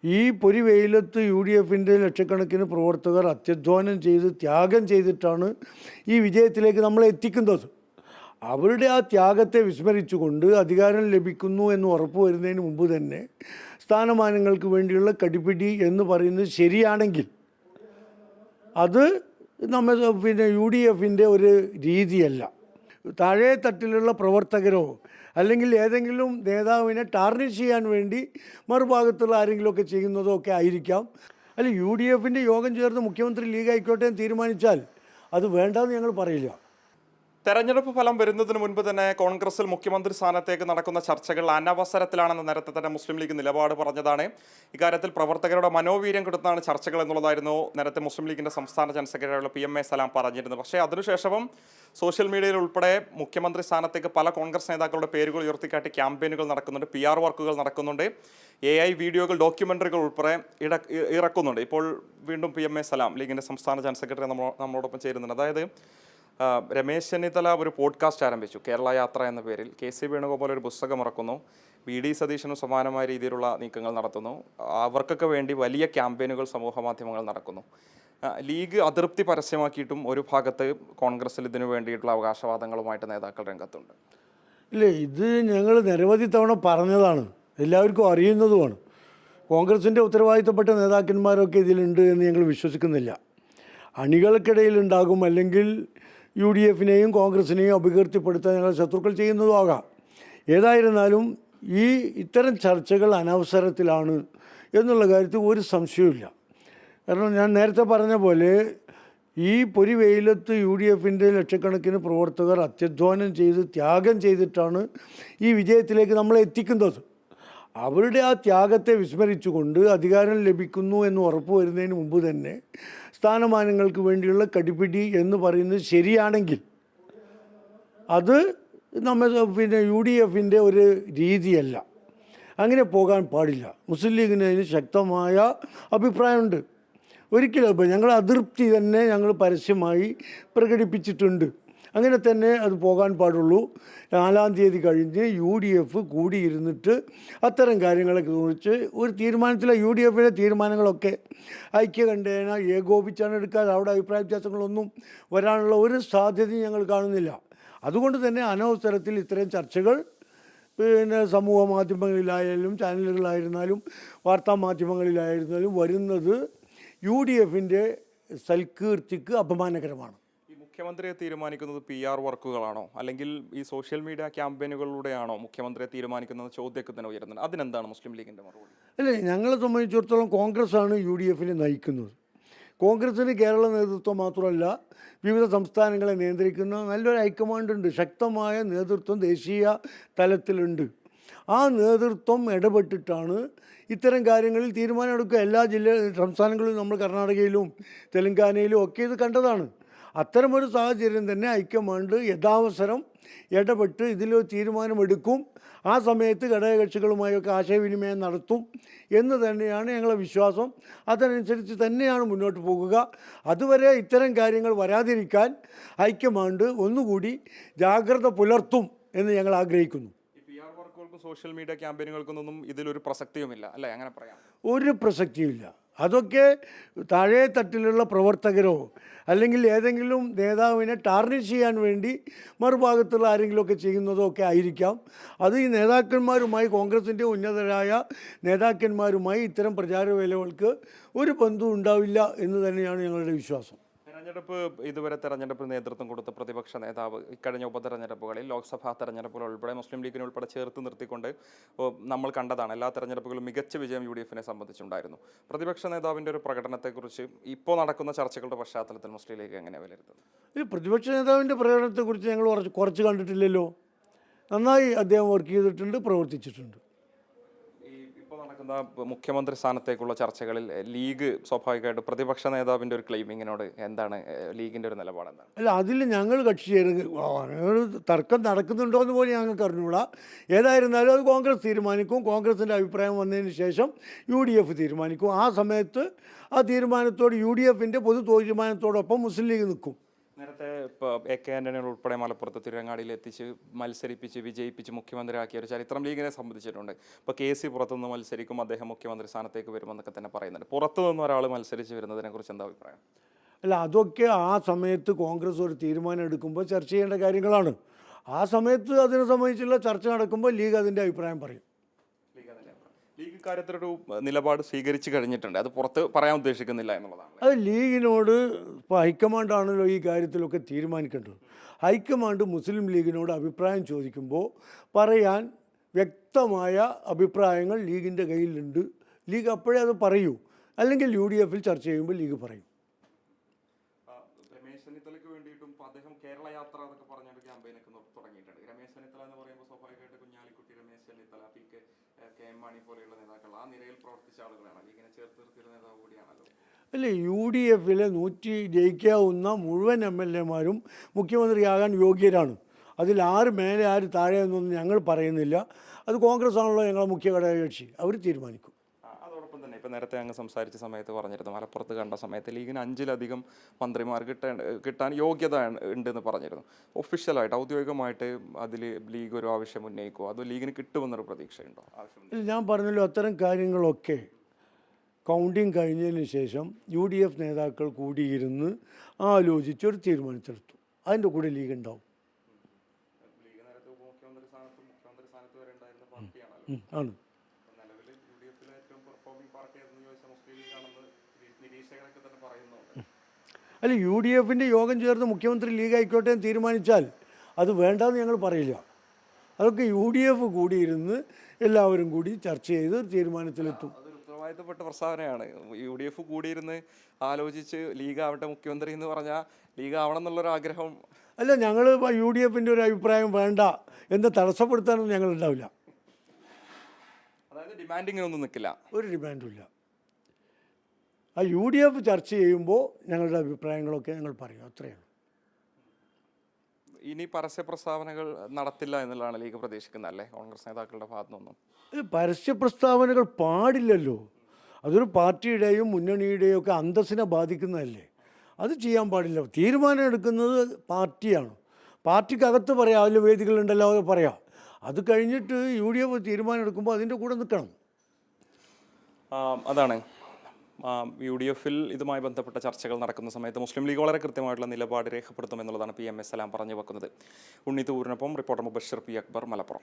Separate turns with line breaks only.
ഈ പൊരിവെയിലത്ത് U D എഫിൻ്റെ ലക്ഷക്കണക്കിന് പ്രവർത്തകർ അത്യധ്വാനം ചെയ്ത് ത്യാഗം ചെയ്തിട്ടാണ് ഈ വിജയത്തിലേക്ക് നമ്മളെ എത്തിക്കുന്നത്. അവരുടെ ആ ത്യാഗത്തെ വിസ്മരിച്ചുകൊണ്ട് അധികാരം ലഭിക്കുന്നു എന്ന് ഉറപ്പ് വരുന്നതിന് മുമ്പ് തന്നെ സ്ഥാനമാനങ്ങൾക്ക് വേണ്ടിയുള്ള കടിപിടി എന്ന് പറയുന്നത് ശരിയാണെങ്കിൽ അത് യു ഡി എഫിൻ്റെ ഒരു രീതിയല്ല. താഴെ തട്ടിലുള്ള പ്രവർത്തകരോ അല്ലെങ്കിൽ ഏതെങ്കിലും നേതാവിനെ ടാർണിഷ് ചെയ്യാൻ വേണ്ടി മറുഭാഗത്തുള്ള ആരെങ്കിലുമൊക്കെ ചെയ്യുന്നതോ ഒക്കെ ആയിരിക്കാം. അല്ല, യു ഡി എഫിൻ്റെ യോഗം ചേർന്ന് മുഖ്യമന്ത്രി ലീഗ് ആയിക്കോട്ടെ എന്ന് തീരുമാനിച്ചാൽ അത് വേണ്ടെന്ന് ഞങ്ങൾ പറയില്ല.
തെരഞ്ഞെടുപ്പ് ഫലം വരുന്നതിന് മുൻപ് തന്നെ കോൺഗ്രസിൽ മുഖ്യമന്ത്രി സ്ഥാനത്തേക്ക് നടക്കുന്ന ചർച്ചകൾ അനവസരത്തിലാണെന്ന് നേരത്തെ തന്നെ മുസ്ലിം ലീഗ് നിലപാട് പറഞ്ഞതാണ്. ഇക്കാര്യത്തിൽ പ്രവർത്തകരുടെ മനോവീര്യം കെടുത്താണ് ചർച്ചകൾ എന്നുള്ളതായിരുന്നു നേരത്തെ മുസ്ലിം ലീഗിന്റെ സംസ്ഥാന ജനറൽ സെക്രട്ടറിയുള്ള PMA സലാം പറഞ്ഞിരുന്നത്. പക്ഷേ അതിനുശേഷവും സോഷ്യൽ മീഡിയയിൽ ഉൾപ്പെടെ മുഖ്യമന്ത്രി സ്ഥാനത്തേക്ക് പല കോൺഗ്രസ് നേതാക്കളുടെ പേരുകൾ ഉയർത്തിക്കാട്ടി ക്യാമ്പയിനുകൾ നടക്കുന്നുണ്ട്, PR വർക്കുകൾ നടക്കുന്നുണ്ട്, AI വീഡിയോകൾ, ഡോക്യുമെൻ്ററികൾ ഉൾപ്പെടെ ഇറക്കുന്നുണ്ട്. ഇപ്പോൾ വീണ്ടും PMA സലാം ലീഗിൻ്റെ സംസ്ഥാന ജനറൽ സെക്രട്ടറി നമ്മളോടൊപ്പം ചേരുന്നുണ്ട്. അതായത് രമേശ് ചെന്നിത്തല ഒരു പോഡ്കാസ്റ്റ് ആരംഭിച്ചു, കേരള യാത്ര എന്ന പേരിൽ. KC വേണുഗോപാൽ ഒരു പുസ്തകം ഇറക്കുന്നു, VD സതീശനും സമാനമായ രീതിയിലുള്ള നീക്കങ്ങൾ നടത്തുന്നു. അവർക്കൊക്കെ വേണ്ടി വലിയ ക്യാമ്പയിനുകൾ സമൂഹ മാധ്യമങ്ങൾ നടക്കുന്നു. ലീഗ് അതൃപ്തി പരസ്യമാക്കിയിട്ടും ഒരു ഭാഗത്ത് കോൺഗ്രസിൽ ഇതിനു വേണ്ടിയിട്ടുള്ള അവകാശവാദങ്ങളുമായിട്ട് നേതാക്കൾ രംഗത്തുണ്ട്.
ഇല്ലേ, ഇത് ഞങ്ങൾ നിരവധി തവണ പറഞ്ഞതാണ്, എല്ലാവർക്കും അറിയുന്നതുമാണ്. കോൺഗ്രസിൻ്റെ ഉത്തരവാദിത്തപ്പെട്ട നേതാക്കന്മാരൊക്കെ ഇതിലുണ്ട് എന്ന് ഞങ്ങൾ വിശ്വസിക്കുന്നില്ല. അണികൾക്കിടയിലുണ്ടാകും, അല്ലെങ്കിൽ UDF-നെയും കോൺഗ്രസിനെയും അപകീർത്തിപ്പെടുത്താൻ ഞങ്ങൾ ശത്രുക്കൾ ചെയ്യുന്നതും ആകാം. ഏതായിരുന്നാലും ഇത്തരം ചർച്ചകൾ അനവസരത്തിലാണ് എന്നുള്ള കാര്യത്തിൽ ഒരു സംശയവുമില്ല. കാരണം ഞാൻ നേരത്തെ പറഞ്ഞ പോലെ ഈ പൊരിവെയിലത്ത് UDF-ൻ്റെ ലക്ഷക്കണക്കിന് പ്രവർത്തകർ അത്യധ്വാനം ചെയ്ത് ത്യാഗം ചെയ്തിട്ടാണ് ഈ വിജയത്തിലേക്ക് നമ്മളെ എത്തിക്കുന്നത്. അവരുടെ ആ ത്യാഗത്തെ വിസ്മരിച്ചുകൊണ്ട് അധികാരം ലഭിക്കുന്നു എന്ന് ഉറപ്പ് വരുന്നതിന് മുമ്പ് തന്നെ സ്ഥാനമാനങ്ങൾക്ക് വേണ്ടിയുള്ള കടിപിടി എന്ന് പറയുന്നത് ശരിയാണെങ്കിൽ അത് യു ഡി എഫിൻ്റെ ഒരു രീതിയല്ല. അങ്ങനെ പോകാൻ പാടില്ല. മുസ്ലിം ലീഗിന് അതിന് ശക്തമായ അഭിപ്രായമുണ്ട്. ഒരിക്കലും ഞങ്ങൾ അതൃപ്തി തന്നെ ഞങ്ങൾ പരസ്യമായി പ്രകടിപ്പിച്ചിട്ടുണ്ട്. അങ്ങനെ തന്നെ അത് പോകാൻ പാടുള്ളൂ. 4-ാം തീയതി കഴിഞ്ഞ് UDF കൂടിയിരുന്നിട്ട് അത്തരം കാര്യങ്ങളൊക്കെ കുറിച്ച് ഒരു തീരുമാനത്തിലെ UDF-ൻ്റെ തീരുമാനങ്ങളൊക്കെ ഐക്യകണ്ഠേന ഏകോപിച്ചാണ് എടുക്കാതെ അവിടെ അഭിപ്രായ വ്യത്യാസങ്ങളൊന്നും വരാനുള്ള ഒരു സാധ്യതയും ഞങ്ങൾ കാണുന്നില്ല. അതുകൊണ്ട് തന്നെ അനവസരത്തിൽ ഇത്തരം ചർച്ചകൾ സമൂഹ മാധ്യമങ്ങളിലായാലും ചാനലുകളായിരുന്നാലും വാർത്താ മാധ്യമങ്ങളിലായിരുന്നാലും വരുന്നത് UDF-ൻ്റെ സൽകീർത്തിക്ക് അപമാനകരമാണ്.
മുഖ്യമന്ത്രിയെ തീരുമാനിക്കുന്നത് PR വർക്കുകളാണോ, അല്ലെങ്കിൽ ഈ സോഷ്യൽ മീഡിയ ക്യാമ്പയിനുകളിലൂടെയാണോ മുഖ്യമന്ത്രിയെ തീരുമാനിക്കുന്നത് ചോദ്യമൊക്കെ തന്നെ ഉയരുന്നത്? അതിനെന്താണ് മുസ്ലിം ലീഗിൻ്റെ മറുപടി?
അല്ലേ, ഞങ്ങളെ സംബന്ധിച്ചിടത്തോളം കോൺഗ്രസ്സാണ് UDF-നെ നയിക്കുന്നത്. കോൺഗ്രസ്സിന് കേരള നേതൃത്വം മാത്രമല്ല, വിവിധ സംസ്ഥാനങ്ങളെ നിയന്ത്രിക്കുന്ന നല്ലൊരു ഹൈക്കമാൻഡ് ഉണ്ട്, ശക്തമായ നേതൃത്വം ദേശീയ തലത്തിലുണ്ട്. ആ നേതൃത്വം ഇടപെട്ടിട്ടാണ് ഇത്തരം കാര്യങ്ങളിൽ തീരുമാനമെടുക്കുക. എല്ലാ സംസ്ഥാനങ്ങളിലും, നമ്മൾ കർണാടകയിലും തെലങ്കാനയിലും ഒക്കെ ഇത് കണ്ടതാണ്. അത്തരമൊരു സാഹചര്യം തന്നെ ഹൈക്കമാൻഡ് യഥാവസരം ഇടപെട്ട് ഇതിലൊരു തീരുമാനമെടുക്കും. ആ സമയത്ത് ഘടകകക്ഷികളുമായൊക്കെ ആശയവിനിമയം നടത്തും എന്ന് തന്നെയാണ് ഞങ്ങളുടെ വിശ്വാസം. അതനുസരിച്ച് തന്നെയാണ് മുന്നോട്ട് പോകുക. അതുവരെ ഇത്തരം കാര്യങ്ങൾ വരാതിരിക്കാൻ ഹൈക്കമാൻഡ് ഒന്നുകൂടി ജാഗ്രത പുലർത്തും എന്ന് ഞങ്ങൾ ആഗ്രഹിക്കുന്നു.
PR വർക്കുകൾക്കും സോഷ്യൽ മീഡിയ ക്യാമ്പയിനുകൾക്കൊന്നും ഇതിലൊരു പ്രസക്തിയുമില്ല, അല്ലേ? അങ്ങനെ പറയാം.
ഒരു പ്രസക്തിയുമില്ല. അതൊക്കെ താഴെ തട്ടിലുള്ള പ്രവർത്തകരോ അല്ലെങ്കിൽ ഏതെങ്കിലും നേതാവിനെ ടാർണിഷ് ചെയ്യാൻ വേണ്ടി മറുഭാഗത്തുള്ള ആരെങ്കിലുമൊക്കെ ചെയ്യുന്നതോ ഒക്കെ ആയിരിക്കാം. അത് ഈ നേതാക്കന്മാരുമായി, കോൺഗ്രസിൻ്റെ ഉന്നതരായ നേതാക്കന്മാരുമായി ഇത്തരം പ്രചാരവേലകൾക്ക് ഒരു ബന്ധവും ഉണ്ടാവില്ല എന്ന് തന്നെയാണ് ഞങ്ങളുടെ വിശ്വാസം.
ഇതുവരെ തെരഞ്ഞെടുപ്പ് നേതൃത്വം കൊടുത്ത പ്രതിപക്ഷ നേതാവ് ഇക്കഴിഞ്ഞ ഉപതെരഞ്ഞെടുപ്പുകളിൽ, ലോക്സഭാ തെരഞ്ഞെടുപ്പുകൾ ഉൾപ്പെടെ മുസ്ലിം ലീഗിനെ ഉൾപ്പെടെ ചേർത്ത് നിർത്തിക്കൊണ്ട് നമ്മൾ കണ്ടതാണ്. എല്ലാ തെരഞ്ഞെടുപ്പുകളും മികച്ച വിജയം UDF-നെ സംബന്ധിച്ചുണ്ടായിരുന്നു. പ്രതിപക്ഷ നേതാവിൻ്റെ ഒരു പ്രകടനത്തെക്കുറിച്ച് ഇപ്പോൾ നടക്കുന്ന ചർച്ചകളുടെ പശ്ചാത്തലത്തിൽ മുസ്ലിം ലീഗ് എങ്ങനെ വിലയിരുത്തുന്നത്?
ഈ പ്രതിപക്ഷ നേതാവിൻ്റെ പ്രകടനത്തെക്കുറിച്ച് ഞങ്ങൾ കുറച്ച് കണ്ടിട്ടില്ലല്ലോ. നന്നായി അദ്ദേഹം വർക്ക് ചെയ്തിട്ടുണ്ട്, പ്രവർത്തിച്ചിട്ടുണ്ട്.
മുഖ്യമന്ത്രി സ്ഥാനത്തേക്കുള്ള ചർച്ചകളിൽ ലീഗ് സ്വാഭാവികമായിട്ട് പ്രതിപക്ഷ നേതാവിൻ്റെ ഒരു ക്ലെയിമിങ്ങിനോട് എന്താണ് ലീഗിൻ്റെ ഒരു നിലപാട്? എന്താണ്?
അല്ല, അതിൽ ഞങ്ങൾ കക്ഷി ചേരുന്ന ഒരു തർക്കം നടക്കുന്നുണ്ടോ എന്ന് പോലും ഞങ്ങൾക്ക് അറിഞ്ഞുകൂടാ. ഏതായിരുന്നാലും അത് കോൺഗ്രസ് തീരുമാനിക്കും. കോൺഗ്രസിൻ്റെ അഭിപ്രായം വന്നതിന് ശേഷം UDF തീരുമാനിക്കും. ആ സമയത്ത് ആ തീരുമാനത്തോട് UDF-ൻ്റെ പൊതു തീരുമാനത്തോടൊപ്പം മുസ്ലിം ലീഗ് നിൽക്കും.
നേരത്തെ ഇപ്പോൾ AK ആന്റണി ഉൾപ്പെടെ മലപ്പുറത്ത് തിരുവങ്ങാടിയിൽ എത്തിച്ച് മത്സരിപ്പിച്ച് വിജയിപ്പിച്ച് മുഖ്യമന്ത്രിയാക്കിയ ഒരു ചരിത്രം ലീഗിനെ സംബന്ധിച്ചിട്ടുണ്ട്. ഇപ്പോൾ KC പുറത്തുനിന്ന് മത്സരിക്കും, അദ്ദേഹം മുഖ്യമന്ത്രി സ്ഥാനത്തേക്ക് വരുമെന്നൊക്കെ തന്നെ പറയുന്നുണ്ട്. പുറത്തു നിന്ന് ഒരാൾ മത്സരിച്ച് വരുന്നതിനെ കുറിച്ച് എന്താ അഭിപ്രായം?
അല്ല, അതൊക്കെ ആ സമയത്ത് കോൺഗ്രസ് ഒരു തീരുമാനം എടുക്കുമ്പോൾ ചർച്ച ചെയ്യേണ്ട കാര്യങ്ങളാണ്. ആ സമയത്ത് അതിനെ സംബന്ധിച്ചുള്ള ചർച്ച നടക്കുമ്പോൾ ലീഗ് അതിൻ്റെ അഭിപ്രായം പറയും.
ലീഗ് കാര്യത്തിലൊരു നിലപാട് സ്വീകരിച്ചു കഴിഞ്ഞിട്ടുണ്ട്, അത് പുറത്ത് പറയാൻ ഉദ്ദേശിക്കുന്നില്ല എന്നുള്ളതാണ്.
അത് ലീഗിനോട് ഇപ്പോൾ ഹൈക്കമാൻഡാണല്ലോ ഈ കാര്യത്തിലൊക്കെ തീരുമാനിക്കേണ്ടത്. ഹൈക്കമാൻഡ് മുസ്ലിം ലീഗിനോട് അഭിപ്രായം ചോദിക്കുമ്പോൾ പറയാൻ വ്യക്തമായ അഭിപ്രായങ്ങൾ ലീഗിൻ്റെ കയ്യിലുണ്ട്. ലീഗ് അപ്പോഴേ അത് പറയൂ, അല്ലെങ്കിൽ UDF-ൽ ചർച്ച ചെയ്യുമ്പോൾ ലീഗ് പറയും.
രമേശ് ചെന്നിത്തലയ്ക്ക് വേണ്ടിയിട്ടും അദ്ദേഹം കേരള യാത്ര എന്നൊക്കെ പറഞ്ഞൊരു ക്യാമ്പയിനൊക്കെ തുടങ്ങിയിട്ടുണ്ട്. രമേശ് ചെന്നിത്തല എന്ന് പറയുമ്പോൾ സ്വാഭാവികമായിട്ട് കുഞ്ഞാലിക്കുട്ടി, രമേശ് ചെന്നിത്തല, KM മാണി പോലെയുള്ള നേതാക്കൾ ആ നിരയിൽ പ്രവർത്തിച്ച ആളുകളാണ്. ഇങ്ങനെ ചേർത്ത് നിർത്തിയൊരു നേതാവ് കൂടിയാണല്ലോ.
അല്ലേ, UDF-ലെ 100 ജയിക്കാവുന്ന മുഴുവൻ MLA-മാരും മുഖ്യമന്ത്രിയാകാൻ യോഗ്യരാണ്. അതിൽ ആര് മേലെ ആര് താഴെ എന്നൊന്നും ഞങ്ങൾ പറയുന്നില്ല. അത് കോൺഗ്രസ് ആണല്ലോ ഞങ്ങളുടെ മുഖ്യ ഘടകകക്ഷി, അവർ തീരുമാനിക്കും.
അതോടൊപ്പം തന്നെ ഇപ്പം നേരത്തെ അങ്ങ് സംസാരിച്ച സമയത്ത് പറഞ്ഞിരുന്നു, മലപ്പുറത്ത് കണ്ട സമയത്ത് ലീഗിന് 5-ലധികം മന്ത്രിമാർ കിട്ടാൻ യോഗ്യത ഉണ്ടെന്ന് പറഞ്ഞിരുന്നു. ഒഫീഷ്യലായിട്ട് ഔദ്യോഗികമായിട്ട് അതിൽ ലീഗ് ഒരു ആവശ്യം ഉന്നയിക്കുമോ, അതോ ലീഗിന് കിട്ടുമെന്നൊരു പ്രതീക്ഷയുണ്ടോ? ആവശ്യം
ഞാൻ പറഞ്ഞല്ലോ, അത്തരം കാര്യങ്ങളൊക്കെ കൗണ്ടിങ് കഴിഞ്ഞതിന് ശേഷം UDF നേതാക്കൾ കൂടിയിരുന്ന് ആലോചിച്ച് ഒരു തീരുമാനത്തിലെത്തും. അതിൻ്റെ കൂടെ ലീഗ് ഉണ്ടാവും.
ലീഗ് നേരത്തെ മുഖ്യമന്ത്രി സ്ഥാനത്ത് വരെ ഉണ്ടായിരുന്ന പാർട്ടിയാണല്ലോ.
ആണ്.
നിലവിൽ UDF-ലെ ഏറ്റവും പെർഫോമിംഗ് പാർട്ടി എന്ന് ചോദിച്ചാൽ മുസ്ലിം ലീഗാണെന്ന് നിരീക്ഷകരൊക്കെ തന്നെ പറയുന്നുണ്ട്.
അല്ല, UDF-ൻ്റെ യോഗം ചേർന്ന് മുഖ്യമന്ത്രി ലീഗ് ആയിക്കോട്ടെ എന്ന് തീരുമാനിച്ചാൽ അത് വേണ്ടെന്ന് ഞങ്ങൾ പറയില്ല. അതൊക്കെ UDF കൂടിയിരുന്ന് എല്ലാവരും കൂടി ചർച്ച ചെയ്ത് തീരുമാനത്തിലെത്തും.
അതൊരു ഉത്തരവാദിത്തപ്പെട്ട പ്രസ്താവനയാണ്. UDF കൂടിയിരുന്ന് ആലോചിച്ച് ലീഗ് ആവട്ടെ മുഖ്യമന്ത്രി എന്ന് പറഞ്ഞാൽ ലീഗ് ആവണം എന്നുള്ളൊരു ആഗ്രഹം.
അല്ല, ഞങ്ങൾ UDF-ൻ്റെ ഒരു അഭിപ്രായം വേണ്ട എന്ന് തടസ്സപ്പെടുത്താനൊന്നും ഞങ്ങളുണ്ടാവില്ല.
അതായത് ഡിമാൻഡിങ്ങിനൊന്നും നിൽക്കില്ല,
ഒരു ഡിമാൻഡും ഇല്ല. ആ UDF ചർച്ച ചെയ്യുമ്പോൾ ഞങ്ങളുടെ അഭിപ്രായങ്ങളൊക്കെ ഞങ്ങൾ പറയും, അത്രയാണ്.
ഇനി പരസ്യ പ്രസ്താവനകൾ നടത്തില്ല എന്നുള്ളതാണ് ലീഗ് പ്രതീക്ഷിക്കുന്നത് അല്ലേ, കോൺഗ്രസ് നേതാക്കളുടെ ഭാഗത്തു നിന്നും?
പരസ്യ പ്രസ്താവനകൾ പാടില്ലല്ലോ. അതൊരു പാർട്ടിയുടെയും മുന്നണിയുടെയും ഒക്കെ അന്തസ്സിനെ ബാധിക്കുന്നതല്ലേ. അത് ചെയ്യാൻ പാടില്ല. തീരുമാനം എടുക്കുന്നത് പാർട്ടിയാണ്. പാർട്ടിക്കകത്ത് പറയാം, അതിൽ വേദികളുണ്ടല്ലോ, അത് പറയാം. അത് കഴിഞ്ഞിട്ട് UDF തീരുമാനം എടുക്കുമ്പോൾ അതിൻ്റെ കൂടെ നിൽക്കണം.
അതാണ് UDF-ൽ ഇതുമായി ബന്ധപ്പെട്ട ചർച്ചകൾ നടക്കുന്ന സമയത്ത് മുസ്ലിം ലീഗ് വളരെ കൃത്യമായിട്ടുള്ള നിലപാട് രേഖപ്പെടുത്തുമെന്നുള്ളതാണ് PM എ സലാം പറഞ്ഞു വെക്കുന്നത്. ഉണ്ണി തൂരിനൊപ്പം റിപ്പോർട്ടർ മുബഷിർ P. അക്ബർ, മലപ്പുറം.